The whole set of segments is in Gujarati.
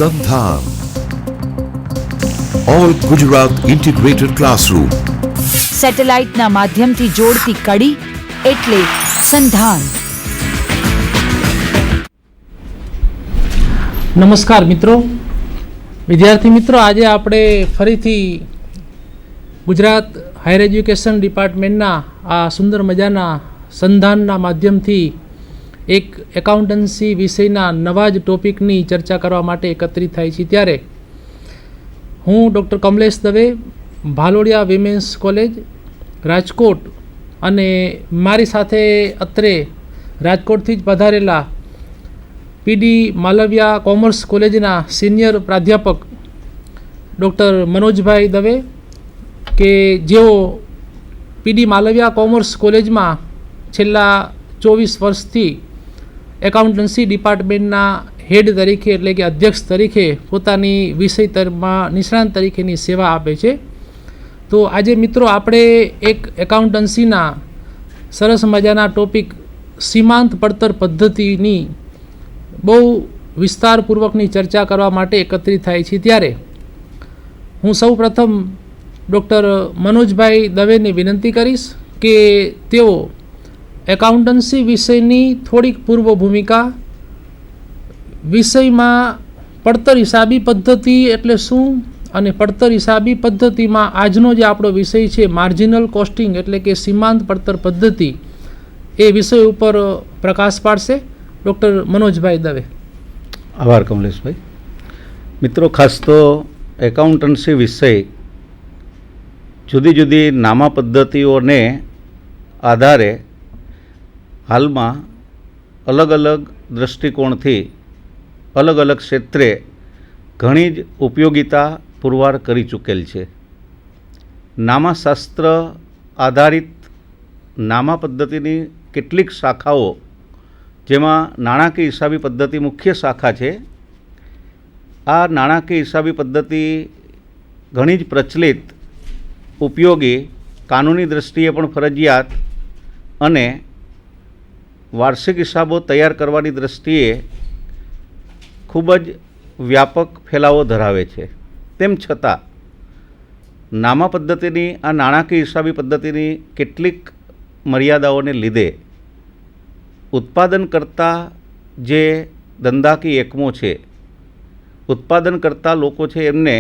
સંધાન ઓલ ગુજરાત ઇન્ટિગ્રેટેડ ક્લાસરૂમ. સેટેલાઇટના માધ્યમથી જોડતી કડી એટલે સંધાન. નમસ્કાર મિત્રો, વિદ્યાર્થી મિત્રો, આજે આપણે ફરીથી ગુજરાત હાયર એજ્યુકેશન ડિપાર્ટમેન્ટના આ સુંદર મજાના સંધાનના માધ્યમથી એક એકાઉન્ટન્સી વિષયના નવા જ ટોપિકની ચર્ચા કરવા માટે એકત્રિત થાય છે. ત્યારે હું doctor Kamlesh Dave, Bhalodia women's college Rajkot, અને મારી સાથે અત્રે રાજકોટથી જ પધારેલા પીડી માલવિયા કોમર્સ કોલેજના સિનિયર પ્રાધ્યાપક ડૉક્ટર મનોજભાઈ દવે, કે જેઓ પીડી માલવિયા કોમર્સ કોલેજમાં છેલ્લા 24 વર્ષથી એકાઉન્ટન્સી ડિપાર્ટમેન્ટના હેડ તરીકે એટલે કે અધ્યક્ષ તરીકે પોતાની વિષયમાં નિષ્ણાંત તરીકેની સેવા આપે છે. તો આજે મિત્રો આપણે એક એકાઉન્ટન્સીના સરસ મજાના ટોપિક સીમાંત પડતર પદ્ધતિની બહુ વિસ્તારપૂર્વકની ચર્ચા કરવા માટે એકત્રિત થાય છે. ત્યારે હું સૌ પ્રથમ ડૉક્ટર મનોજભાઈ દવેને વિનંતી કરીશ કે તેઓ એકાઉન્ટન્સી વિષયની થોડીક પૂર્વ ભૂમિકા, વિષયમાં પડતર હિસાબી પદ્ધતિ એટલે શું, અને પડતર હિસાબી પદ્ધતિમાં આજનો જે આપણો વિષય છે માર્જિનલ કોસ્ટિંગ એટલે કે સીમાંત પડતર પદ્ધતિ, એ વિષય ઉપર પ્રકાશ પાડશે ડૉક્ટર મનોજભાઈ દવે. આભાર કમલેશભાઈ. મિત્રો, ખાસ તો એકાઉન્ટન્સી વિષય જુદી જુદી નામા પદ્ધતિઓને આધારે હાલમાં અલગ અલગ દૃષ્ટિકોણથી અલગ અલગ ક્ષેત્રે ઘણી જ ઉપયોગિતા પુરવાર કરી ચૂકેલ છે. નામાશાસ્ત્ર આધારિત નામા પદ્ધતિની કેટલીક શાખાઓ, જેમાં નાણાકીય હિસાબી પદ્ધતિ મુખ્ય શાખા છે. આ નાણાકીય હિસાબી પદ્ધતિ ઘણી જ પ્રચલિત, ઉપયોગી, કાનૂની દૃષ્ટિએ પણ ફરજિયાત અને વાર્ષિક હિસાબો તૈયાર કરવાની દૃષ્ટિએ ખૂબ જ વ્યાપક ફેલાવો ધરાવે છે. તેમ છતાં નામા પદ્ધતિની આ નાણાકીય હિસાબી પદ્ધતિની કેટલીક મર્યાદાઓને લીધે ઉત્પાદન કરતા જે ધંધાકીય એકમો છે, ઉત્પાદન કરતા લોકો છે, એમને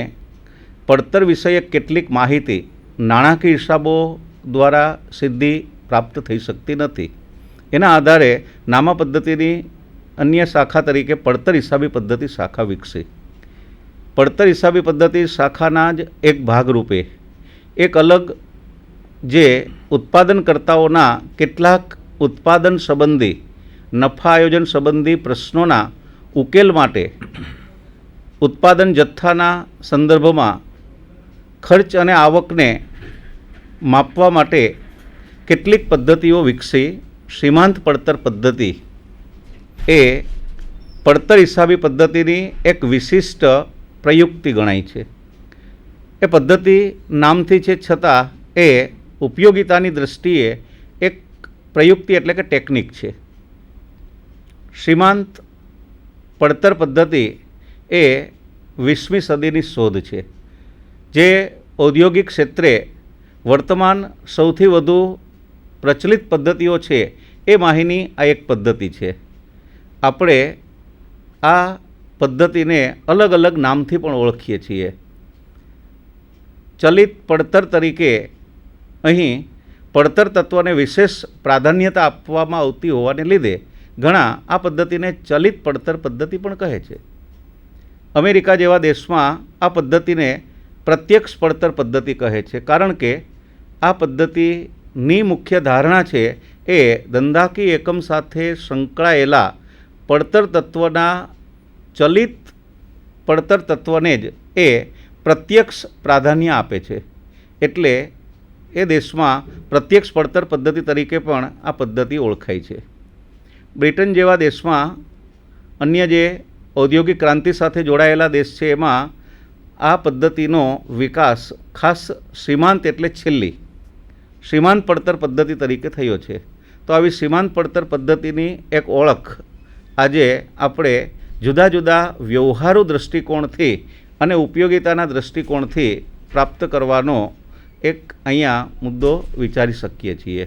પડતર વિષયક કેટલીક માહિતી નાણાકીય હિસાબો દ્વારા સીધી પ્રાપ્ત થઈ શકતી નથી. એના આધારે નામા પદ્ધતિની અન્ય શાખા તરીકે પડતર હિસાબી પદ્ધતિ શાખા વિકસી. પડતર હિસાબી પદ્ધતિ શાખાના જ એક ભાગરૂપે એક અલગ જે ઉત્પાદનકર્તાઓના કેટલાક ઉત્પાદન સંબંધી, નફા આયોજન સંબંધી પ્રશ્નોના ઉકેલ માટે ઉત્પાદન જથ્થાના સંદર્ભમાં ખર્ચ અને આવકને માપવા માટે કેટલીક પદ્ધતિઓ વિકસી. સીમાંત પડતર પદ્ધતિ એ પડતર હિસાબી પદ્ધતિની એક વિશિષ્ટ પ્રયુક્તિ ગણાય છે. એ પદ્ધતિ નામથી છે, છતાં એ ઉપયોગિતાની દૃષ્ટિએ એક પ્રયુક્તિ એટલે કે ટેકનિક છે. સીમાંત પડતર પદ્ધતિ એ 20મી સદીની શોધ છે, જે ઔદ્યોગિક ક્ષેત્રે વર્તમાન સૌથી વધુ પ્રચલિત પદ્ધતિઓ છે એ માહીની આ એક પદ્ધતિ છે. આપણે આ પદ્ધતિને અલગ અલગ નામથી પણ ઓળખીએ છીએ. ચલિત પડતર તરીકે અહીં પડતર તત્વને વિશેષ પ્રાધાન્યતા આપવામાં આવતી હોવાને લીધે ઘણા આ પદ્ધતિને ચલિત પડતર પદ્ધતિ પણ કહે છે. અમેરિકા જેવા દેશમાં આ પદ્ધતિને પ્રત્યક્ષ પડતર પદ્ધતિ કહે છે, કારણ કે આ પદ્ધતિની મુખ્ય ધારણા છે એ ધંધાકીય એકમ સાથે સંકળાયેલા પડતર તત્વના ચલિત પડતર તત્વને જ એ પ્રત્યક્ષ પ્રાધાન્ય આપે છે. એટલે એ દેશમાં પ્રત્યક્ષ પડતર પદ્ધતિ તરીકે પણ આ પદ્ધતિ ઓળખાય છે. બ્રિટન જેવા દેશમાં અન્ય જે ઔદ્યોગિક ક્રાંતિ સાથે જોડાયેલા દેશ છે, એમાં આ પદ્ધતિનો વિકાસ ખાસ સીમાંત એટલે છેલ્લી સીમાંત પડતર પદ્ધતિ તરીકે થયો છે. તો આવી સીમાંત પડતર પદ્ધતિની એક ઓળખ આજે આપણે જુદા જુદા વ્યવહારુ દૃષ્ટિકોણથી અને ઉપયોગિતાના દૃષ્ટિકોણથી પ્રાપ્ત કરવાનો એક અહીંયા મુદ્દો વિચારી શકીએ છીએ.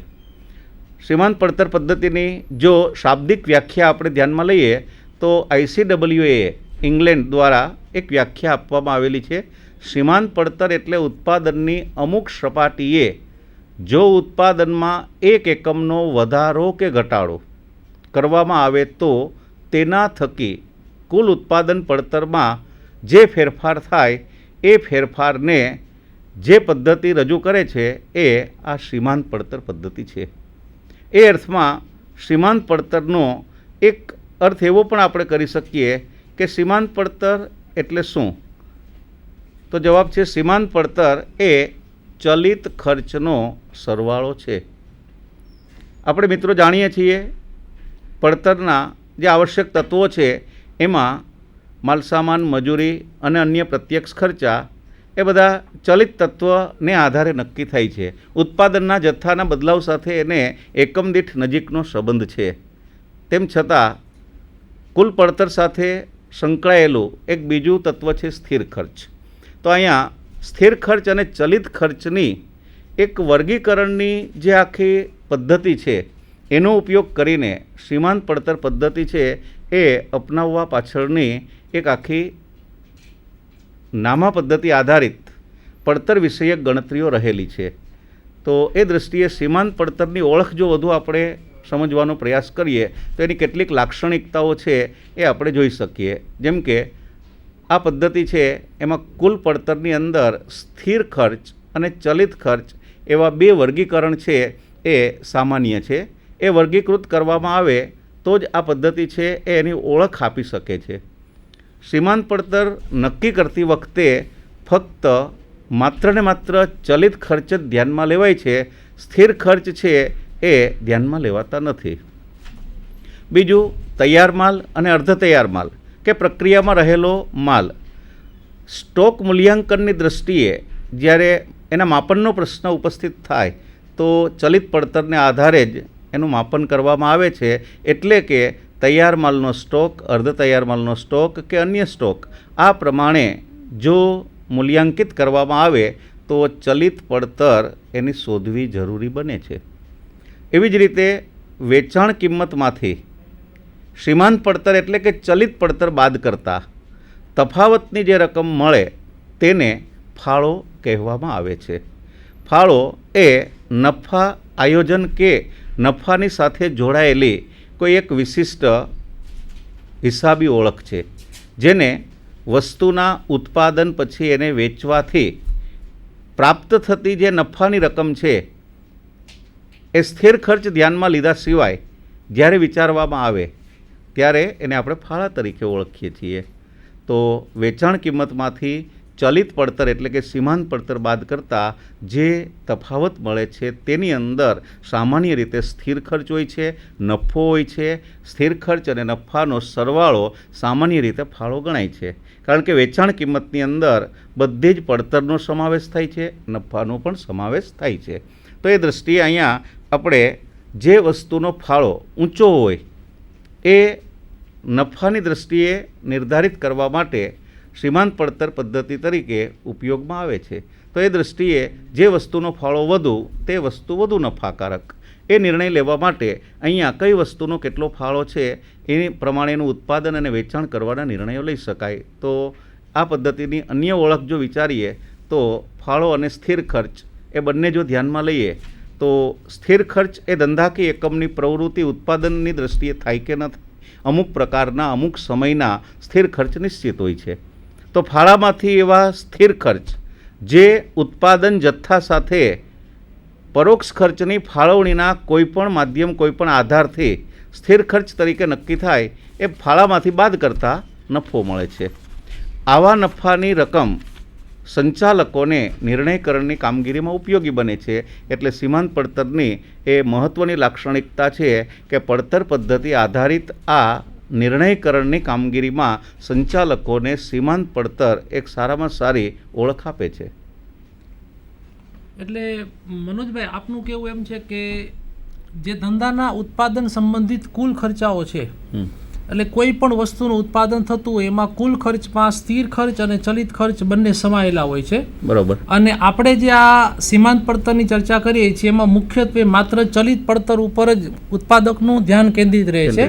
સીમાંત પડતર પદ્ધતિની જો શાબ્દિક વ્યાખ્યા આપણે ધ્યાનમાં લઈએ તો ICWA ઇંગ્લેન્ડ દ્વારા એક વ્યાખ્યા આપવામાં આવેલી છે. સીમાંત પડતર એટલે ઉત્પાદનની અમુક સપાટીએ જો ઉત્પાદનમાં 1 એકમનો વધારો કે ઘટાડો કરવામાં આવે તો તેના થકી કુલ ઉત્પાદન પડતરમાં જે ફેરફાર થાય એ ફેરફારને જે પદ્ધતિ રજૂ કરે છે એ આ સીમાંત પડતર પદ્ધતિ છે. એ અર્થમાં સીમાંત પડતરનો એક અર્થ એવો પણ આપણે કરી શકીએ કે સીમાંત પડતર એટલે શું? તો જવાબ છે સીમાંત પડતર એ ચલિત ખર્ચનો સરવાળો છે. આપણે મિત્રો જાણીએ છીએ પડતરના જે આવશ્યક તત્વો છે એમાં માલસામાન, મજૂરી અને અન્ય પ્રત્યક્ષ ખર્ચા એ બધા ચલિત તત્વને આધારે નક્કી થાય છે. ઉત્પાદનના જથ્થાના બદલાવ સાથે એને એકમ દીઠ નજીકનો સંબંધ છે. તેમ છતાં કુલ પડતર સાથે સંકળાયેલું એક બીજું તત્વ છે સ્થિર ખર્ચ. તો અહીંયા સ્થિર ખર્ચ અને ચલિત ખર્ચની એક વર્ગીકરણની જે આખી પદ્ધતિ છે એનો ઉપયોગ કરીને સીમાંત પડતર પદ્ધતિ છે એ અપનાવવા પાછળની એક આખી નામા પદ્ધતિ આધારિત પડતર વિષયક ગણતરીઓ રહેલી છે. તો એ દૃષ્ટિએ સીમાંત પડતરની ઓળખ જો વધુ આપણે સમજવાનો પ્રયાસ કરીએ તો એની કેટલીક લાક્ષણિકતાઓ છે એ આપણે જોઈ શકીએ. જેમ કે આ પદ્ધતિ છે એમાં કુલ પડતરની અંદર સ્થિર ખર્ચ અને ચલિત ખર્ચ એવા બે વર્ગીકરણ છે એ સામાન્ય છે. એ વર્ગીકૃત કરવામાં આવે તો જ આ પદ્ધતિ છે એ એની ઓળખ આપી શકે છે. સીમાંત પડતર નક્કી કરતી વખતે ફક્ત માત્ર ને માત્ર ચલિત ખર્ચ જ ધ્યાનમાં લેવાય છે, સ્થિર ખર્ચ છે એ ધ્યાનમાં લેવાતા નથી. બીજું, તૈયાર માલ અને અર્ધ તૈયાર માલ કે પ્રક્રિયામાં રહેલો માલ સ્ટોક મૂલ્યાંકનની દૃષ્ટિએ જ્યારે એના માપનનો પ્રશ્ન ઉપસ્થિત થાય તો ચલિત પડતરને આધારે જ એનું માપન કરવામાં આવે છે. એટલે કે તૈયાર માલનો સ્ટોક, અર્ધ તૈયાર માલનો સ્ટોક કે અન્ય સ્ટોક આ પ્રમાણે જો મૂલ્યાંકિત કરવામાં આવે તો ચલિત પડતર એની શોધવી જરૂરી બને છે. એવી જ રીતે વેચાણ કિંમતમાંથી સીમાંત પડતર એટલે કે ચલિત પડતર બાદ કરતા તફાવતની જે રકમ મળે તેને ફાળો કહેવામાં આવે છે. ફાળો એ નફા આયોજન કે નફાની સાથે જોડાયેલી કોઈ એક વિશિષ્ટ હિસાબી ઓળખ છે જેને વસ્તુના ઉત્પાદન પછી એને વેચવાથી પ્રાપ્ત થતી જે નફાની રકમ છે એ સ્થિર ખર્ચ ધ્યાનમાં લીધા સિવાય જ્યારે વિચારવામાં આવે ત્યારે એને આપણે ફાળા તરીકે ઓળખીએ છીએ. તો વેચાણ કિંમતમાંથી ચલિત પડતર એટલે કે સીમાંત પડતર બાદ કરતાં જે તફાવત મળે છે તેની અંદર સામાન્ય રીતે સ્થિર ખર્ચ હોય છે, નફો હોય છે. સ્થિર ખર્ચ અને નફાનો સરવાળો સામાન્ય રીતે ફાળો ગણાય છે, કારણ કે વેચાણ કિંમતની અંદર બધી જ પડતરનો સમાવેશ થાય છે, નફાનો પણ સમાવેશ થાય છે. તો એ દૃષ્ટિએ અહીંયા આપણે જે વસ્તુનો ફાળો ઊંચો હોય એ નફાની દૃષ્ટિએ નિર્ધારિત કરવા માટે સીમાંત પડતર પદ્ધતિ તરીકે ઉપયોગમાં આવે છે. તો એ દૃષ્ટિએ જે વસ્તુનો ફાળો વધુ તે વસ્તુ વધુ નફાકારક એ નિર્ણય લેવા માટે અહીંયા કઈ વસ્તુનો કેટલો ફાળો છે એ પ્રમાણેનું ઉત્પાદન અને વેચાણ કરવાના નિર્ણયો લઈ શકાય. તો આ પદ્ધતિની અન્ય ઓળખ જો વિચારીએ તો ફાળો અને સ્થિર ખર્ચ એ બંને જો ધ્યાનમાં લઈએ તો સ્થિર ખર્ચ એ ધંધાકીય એકમની પ્રવૃત્તિ ઉત્પાદનની દૃષ્ટિએ થાય કે ન થાય, અમુક પ્રકારના અમુક સમયના સ્થિર ખર્ચ નિશ્ચિત હોય છે. તો ફાળામાંથી એવા સ્થિર ખર્ચ જે ઉત્પાદન જથ્થા સાથે પરોક્ષ ખર્ચની ફાળવણીના કોઈપણ માધ્યમ કોઈપણ આધારથી સ્થિર ખર્ચ તરીકે નક્કી થાય એ ફાળામાંથી બાદ કરતાં નફો મળે છે. આવા નફાની રકમ સંચાલકોને નિર્ણયકરણની કામગીરીમાં ઉપયોગી બને છે. એટલે સીમાંત પડતરની એ મહત્ત્વની લાક્ષણિકતા છે કે પડતર પદ્ધતિ આધારિત આ નિર્ણયકરણની કામગીરીમાં સંચાલકોને સીમાંત પડતર એક સારામાં સારી ઓળખ આપે છે. એટલે મનોજભાઈ, આપનું કહેવું એમ છે કે જે ધંધાના ઉત્પાદન સંબંધિત કુલ ખર્ચાઓ છે એટલે કોઈ પણ વસ્તુનું ઉત્પાદન થતું હોય એમાં કુલ ખર્ચમાં સ્થિર ખર્ચ અને ચલિત ખર્ચ બંને સમાયેલા હોય છે. બરોબર. અને આપણે જે આ સીમાંત પડતરની ચર્ચા કરીએ છીએ એમાં મુખ્યત્વે માત્ર ચલિત પડતર ઉપર જ ઉત્પાદકનું ધ્યાન કેન્દ્રિત રહે છે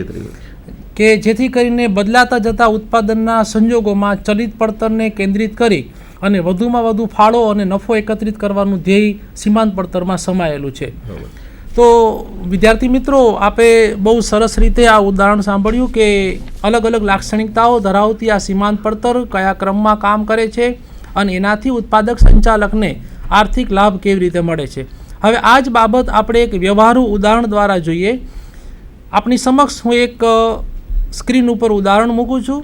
કે જેથી કરીને બદલાતા જતા ઉત્પાદનના સંજોગોમાં ચલિત પડતરને કેન્દ્રિત કરી અને વધુમાં વધુ ફાળો અને નફો એકત્રિત કરવાનું ધ્યેય સીમાંત પડતરમાં સમાયેલું છે. તો વિદ્યાર્થી મિત્રો, આપે બહુ સરસ રીતે આ ઉદાહરણ સાંભળ્યું કે અલગ અલગ લાક્ષણિકતાઓ ધરાવતી આ સીમાંત પડતર કયા ક્રમમાં કામ કરે છે અને એનાથી ઉત્પાદક સંચાલકને આર્થિક લાભ કેવી રીતે મળે છે. હવે આ જ બાબત આપણે એક વ્યવહારુ ઉદાહરણ દ્વારા જોઈએ. આપણી સમક્ષ હું એક સ્ક્રીન ઉપર ઉદાહરણ મૂકું છું,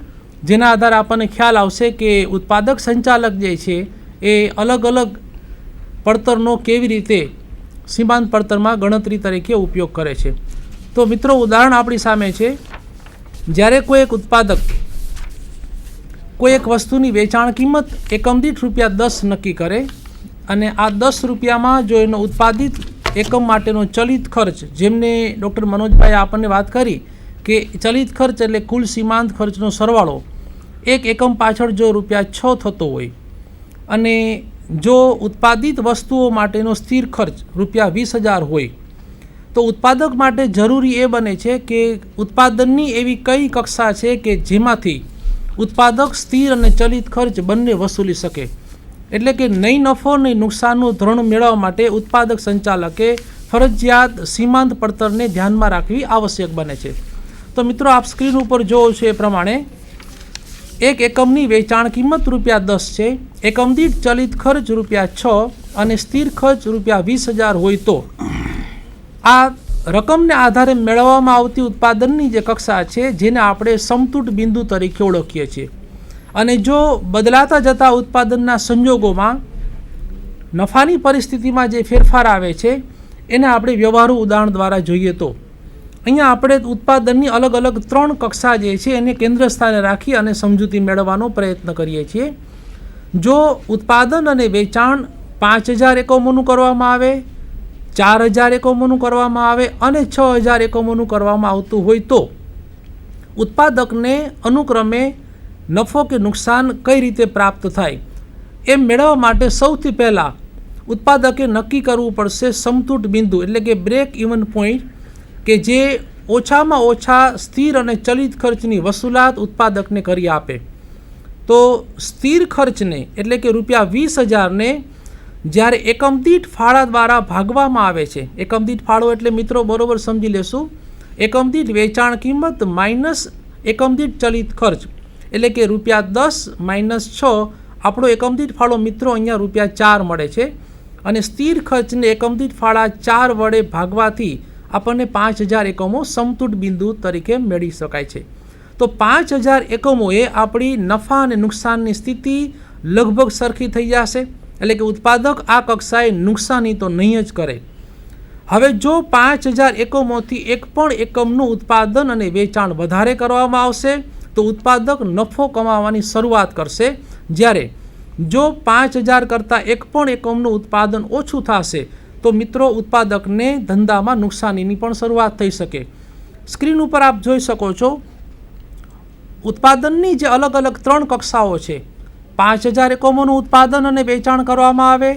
જેના આધારે આપણને ખ્યાલ આવશે કે ઉત્પાદક સંચાલક જે છે એ અલગ અલગ પડતરનો કેવી રીતે સીમાંત પડતરમાં ગણતરી તરીકે ઉપયોગ કરે છે. તો મિત્રો, ઉદાહરણ આપણી સામે છે. જ્યારે કોઈ એક ઉત્પાદક કોઈ એક વસ્તુની વેચાણ કિંમત એકમ દીઠ ₹10 નક્કી કરે અને આ 10 રૂપિયામાં જો એનો ઉત્પાદિત એકમ માટેનો ચલિત ખર્ચ, જેમને ડૉક્ટર મનોજભાઈ આપણને વાત કરી કે ચલિત ખર્ચ એટલે કુલ સીમાંત ખર્ચનો સરવાળો એક એકમ પાછળ જો ₹6 થતો હોય અને જો ઉત્પાદિત વસ્તુઓ માટેનો સ્થિર ખર્ચ ₹20,000 હોય તો ઉત્પાદક માટે જરૂરી એ બને છે કે ઉત્પાદનની એવી કઈ કક્ષા છે કે જેમાંથી ઉત્પાદક સ્થિર અને ચલિત ખર્ચ બંને વસૂલી શકે. એટલે કે નહીં નફો નહીં નુકસાનનું ધોરણ મેળવવા માટે ઉત્પાદક સંચાલકે ફરજિયાત સીમાંત પડતરને ધ્યાનમાં રાખવી આવશ્યક બને છે. તો મિત્રો, આપ સ્ક્રીન ઉપર જોવો છો એ પ્રમાણે એક એકમની વેચાણ કિંમત ₹10 છે, એકમ દીઠ ચલિત ખર્ચ ₹6 અને સ્થિર ખર્ચ ₹20,000 હોય તો આ રકમને આધારે મેળવવામાં આવતી ઉત્પાદનની જે કક્ષા છે જેને આપણે સમતૂટ બિંદુ તરીકે ઓળખીએ છીએ. અને જો બદલાતા જતા ઉત્પાદનના સંજોગોમાં નફાની પરિસ્થિતિમાં જે ફેરફાર આવે છે એને આપણે વ્યવહારુ ઉદાહરણ દ્વારા જોઈએ તો અહીંયા આપણે ઉત્પાદનની અલગ અલગ 3 કક્ષા જે છે એને કેન્દ્ર સ્થાને રાખી અને સમજૂતી મેળવવાનો પ્રયત્ન કરીએ છીએ. જો ઉત્પાદન અને વેચાણ 5,000 એકમોનું કરવામાં આવે, 4,000 એકમોનું કરવામાં આવે અને 6,000 એકમોનું કરવામાં આવતું હોય તો ઉત્પાદકને અનુક્રમે નફો કે નુકસાન કઈ રીતે પ્રાપ્ત થાય એમ મેળવવા માટે સૌથી પહેલાં ઉત્પાદકે નક્કી કરવું પડશે સમતૂટ બિંદુ, એટલે કે બ્રેક ઇવન પોઈન્ટ, કે જે ઓછામાં ઓછા સ્થિર અને ચલિત ખર્ચની વસૂલાત ઉત્પાદકને કરી આપે. તો સ્થિર ખર્ચને એટલે કે ₹20,000ને જ્યારે એકમ દીઠ ફાળા દ્વારા ભાગવામાં આવે છે, એકમ દીઠ ફાળો એટલે મિત્રો બરોબર સમજી લેશું, એકમ દીઠ વેચાણ કિંમત માઇનસ એકમ દીઠ ચલિત ખર્ચ, એટલે કે ₹10 - 6 આપણો એકમ દીઠ ફાળો મિત્રો અહીંયા ₹4 મળે છે. અને સ્થિર ખર્ચને એકમ દીઠ ફાળા 4 વડે ભાગવાથી આપણને 5,000 એકમો સમતૂટ બિંદુ તરીકે મેળવી શકાય છે. તો 5,000 એકમોએ આપણી નફા અને નુકસાનની સ્થિતિ લગભગ સરખી થઈ જશે. એટલે કે ઉત્પાદક આ કક્ષાએ નુકસાની તો નહીં જ કરે. હવે જો 5,000 એકમોથી એક પણ એકમનું ઉત્પાદન અને વેચાણ વધારે કરવામાં આવશે તો ઉત્પાદક નફો કમાવાની શરૂઆત કરશે. જ્યારે જો 5,000 કરતાં એક પણ એકમનું ઉત્પાદન ઓછું થશે તો મિત્રો ઉત્પાદકને ધંધામાં નુકસાનીની પણ શરૂઆત થઈ શકે. સ્ક્રીન ઉપર આપ જોઈ શકો છો ઉત્પાદનની જે અલગ અલગ 3 કક્ષાઓ છે. 5,000 એકમોનું ઉત્પાદન અને વેચાણ કરવામાં આવે,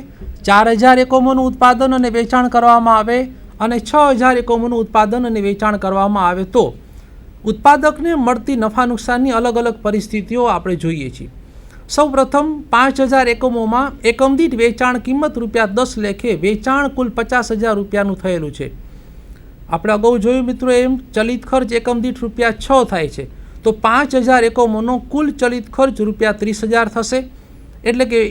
4,000 એકમોનું ઉત્પાદન અને વેચાણ કરવામાં આવે અને 6,000 એકમોનું ઉત્પાદન અને વેચાણ કરવામાં આવે તો ઉત્પાદકને મળતી નફા નુકસાનની અલગ અલગ પરિસ્થિતિઓ આપણે જોઈએ છીએ. સૌપ્રથમ 5,000 એકમોમાં એકમ દીઠ વેચાણ કિંમત ₹10 લેખે વેચાણ કુલ ₹50,000 થયેલું છે. આપણે અગાઉ જોયું મિત્રો એમ ચલિત ખર્ચ એકમ દીઠ ₹6 થાય છે. તો 5,000 એકમોનો કુલ ચલિત ખર્ચ ₹30,000 થશે. એટલે કે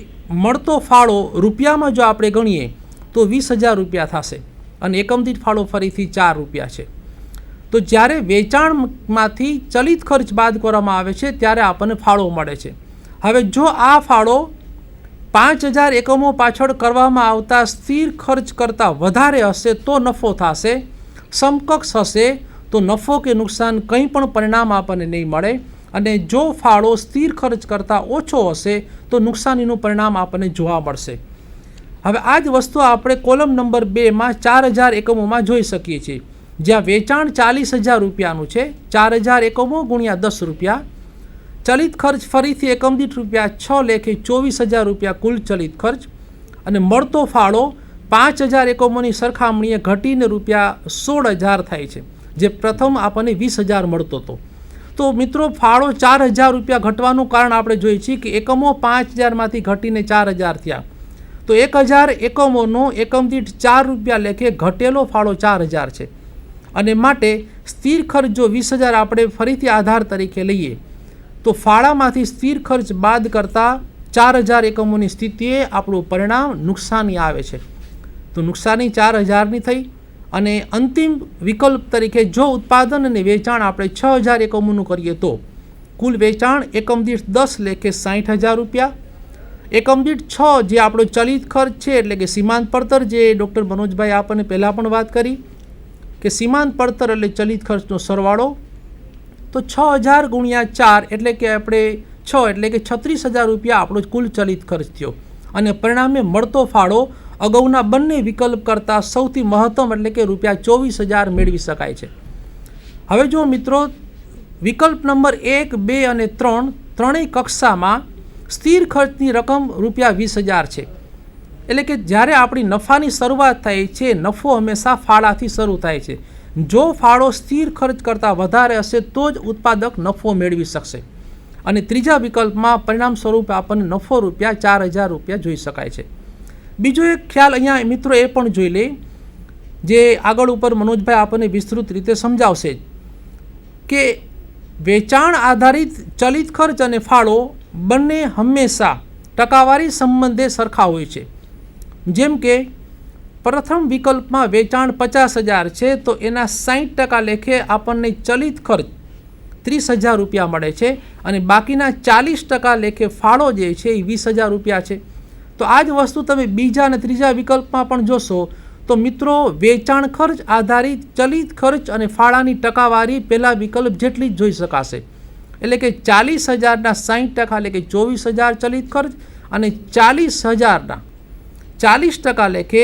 મળતો ફાળો રૂપિયામાં જો આપણે ગણીએ તો ₹20,000 થશે અને એકમ દીઠ ફાળો ફરીથી ₹4 છે. તો જ્યારે વેચાણમાંથી ચલિત ખર્ચ બાદ કરવામાં આવે છે ત્યારે આપણને ફાળો મળે છે. હવે જો આ ફાળો 5,000 એકમો પાછળ કરવામાં આવતા સ્થિર ખર્ચ કરતાં વધારે હશે તો નફો થશે, સમકક્ષ હશે તો નફો કે નુકસાન કંઈ પણ પરિણામ આપણને નહીં મળે. અને જો ફાળો સ્થિર ખર્ચ કરતાં ઓછો હશે તો નુકસાનીનું પરિણામ આપણને જોવા મળશે. હવે આ જ વસ્તુ આપણે કોલમ નંબર 2માં 4,000 એકમોમાં જોઈ શકીએ છીએ. જ્યાં વેચાણ 40,000 રૂપિયાનું છે, 4,000 એકમો ગુણ્યા 10 રૂપિયા. ચલિત ખર્ચ ફરીથી એકમ દીઠ રૂપિયા 6 લેખે 24,000 રૂપિયા કુલ ચલિત ખર્ચ. અને મળતો ફાળો 5,000 એકમોની સરખામણીએ ઘટીને રૂપિયા 16,000 થાય છે, જે પ્રથમ આપણને 20,000 મળતો હતો. તો મિત્રો ફાળો 4,000 રૂપિયા ઘટવાનું કારણ આપણે જોઈએ છીએ કે એકમો 5,000માંથી ઘટીને 4,000 થયા. તો 1,000 એકમોનો એકમ દીઠ 4 રૂપિયા લેખે ઘટેલો ફાળો 4,000 છે. અને માટે સ્થિર ખર્ચ જો 20,000 આપણે ફરીથી આધાર તરીકે લઈએ તો ફાળામાંથી સ્થિર ખર્ચ બાદ કરતાં 4,000 એકમોની સ્થિતિએ આપણું પરિણામ નુકસાની આવે છે. તો નુકસાની 4,000ની થઈ. અને અંતિમ વિકલ્પ તરીકે જો ઉત્પાદન અને વેચાણ આપણે 6,000 એકમોનું કરીએ તો કુલ વેચાણ એકમ દીઠ 10 લેખે 60,000 રૂપિયા. એકમ દીઠ 6 જે આપણો ચલિત ખર્ચ છે, એટલે કે સીમાંત પડતર, જે ડૉક્ટર મનોજભાઈ આપણને પહેલાં પણ વાત કરી કે સીમાંત પડતર એટલે ચલિત ખર્ચનો સરવાળો. તો 6,000 ગુણ્યા 4 એટલે કે આપણે 6 એટલે કે 36,000 રૂપિયા આપણો કુલ ચલિત ખર્ચ થયો. અને પરિણામે મળતો ફાળો અગાઉના બંને વિકલ્પ કરતાં સૌથી મહત્તમ એટલે કે રૂપિયા 24,000 મેળવી શકાય છે. હવે જો મિત્રો વિકલ્પ નંબર 1, 2 અને 3 ત્રણેય કક્ષામાં સ્થિર ખર્ચની રકમ રૂપિયા 20,000 છે. એટલે કે જ્યારે આપણી નફાની શરૂઆત થાય છે, નફો હંમેશા ફાળાથી શરૂ થાય છે. જો ફાળો સ્થિર ખર્ચ કરતાં વધારે હશે તો જ ઉત્પાદક નફો મેળવી શકશે. અને ત્રીજા વિકલ્પમાં પરિણામ સ્વરૂપે આપણને નફો રૂપિયા 4,000 રૂપિયા જોઈ શકાય છે. બીજો એક ખ્યાલ અહીંયા મિત્રો એ પણ જોઈ લે, જે આગળ ઉપર મનોજભાઈ આપણને વિસ્તૃત રીતે સમજાવશે કે વેચાણ આધારિત ચલિત ખર્ચ અને ફાળો બંને હંમેશા ટકાવારી સંબંધે સરખા હોય છે. જેમ કે પ્રથમ વિકલ્પમાં વેચાણ 50,000 છે તો એના 60% લેખે આપણને ચલિત ખર્ચ 30,000 રૂપિયા મળે છે. અને બાકીના 40% લેખે ફાળો જે છે એ 20,000 રૂપિયા છે. તો આ જ વસ્તુ તમે બીજા અને ત્રીજા વિકલ્પમાં પણ જોશો તો મિત્રો વેચાણ ખર્ચ આધારિત ચલિત ખર્ચ અને ફાળાની ટકાવારી પહેલાં વિકલ્પ જેટલી જ જોઈ શકાશે. એટલે કે 40,000ના 60% એટલે કે 24,000 ચલિત ખર્ચ અને 40,000ના 40% લેખે